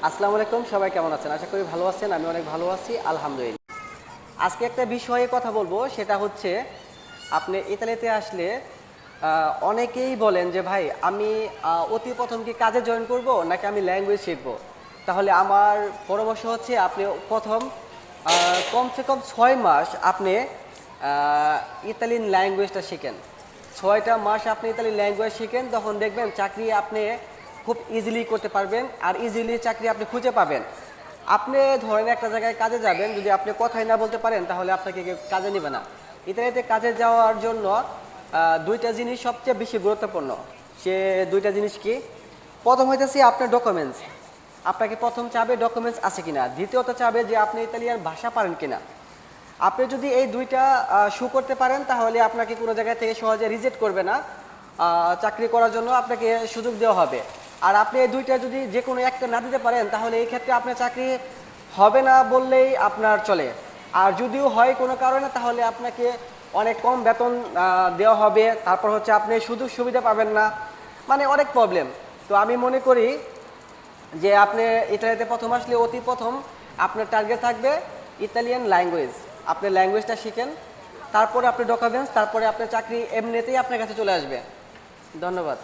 আসসালামু আলাইকুম, সবাই কেমন আছেন? আশা করি ভালো আছেন। আমি অনেক ভালো আছি, আলহামদুলিল্লাহ। আজকে একটা বিষয়ে কথা বলবো, সেটা হচ্ছে আপনি ইতালিতে আসলে অনেকেই বলেন যে ভাই আমি অতি প্রথম কি কাজে জয়েন করব নাকি আমি ল্যাঙ্গুয়েজ শিখবো। তাহলে আমার পরামর্শ হচ্ছে আপনি প্রথম কমসে কম 6 মাস আপনি ইতালিয়ান ল্যাঙ্গুয়েজটা শিখেন। 6টা মাস আপনি ইতালিয়ান ল্যাঙ্গুয়েজ শিখেন, তখন দেখবেন চাকরি আপনি খুব ইজিলি করতে পারবেন আর ইজিলি চাকরি আপনি খুঁজে পাবেন। আপনি ধরেন একটা জায়গায় কাজে যাবেন, যদি আপনি কথাই না বলতে পারেন তাহলে আপনাকে কেউ কাজে নেবে না। ইতালিতে কাজে যাওয়ার জন্য দুইটা জিনিস সবচেয়ে বেশি গুরুত্বপূর্ণ। সে দুইটা জিনিস কি? প্রথম হইতেছে আপনার ডকুমেন্টস। আপনাকে প্রথম চাবে ডকুমেন্টস আছে কিনা, দ্বিতীয়ত চাবে যে আপনি ইতালিয়ান ভাষা পারেন কিনা। আপনি যদি এই দুইটা শো করতে পারেন তাহলে আপনাকে কোনো জায়গা থেকে সহজে রিজেক্ট করবে না, চাকরি করার জন্য আপনাকে সুযোগ দেওয়া হবে। আর আপনি এই দুইটা যদি যে কোনো একটা না দিতে পারেন তাহলে এই ক্ষেত্রে আপনার চাকরি হবে না বললেই আপনার চলে। আর যদিও হয় কোনো কারণে তাহলে আপনাকে অনেক কম বেতন দেওয়া হবে, তারপর হচ্ছে আপনি সুযোগ সুবিধা পাবেন না, মানে অনেক প্রবলেম। তো আমি মনে করি যে আপনি ইতালিতে প্রথম আসলে অতি প্রথম আপনার টার্গেট থাকবে ইতালিয়ান ল্যাঙ্গুয়েজ। আপনি ল্যাঙ্গুয়েজটা শিখেন, তারপরে আপনি ডকুমেন্টস, তারপরে আপনার চাকরি এমনিতেই আপনার কাছে চলে আসবে। ধন্যবাদ।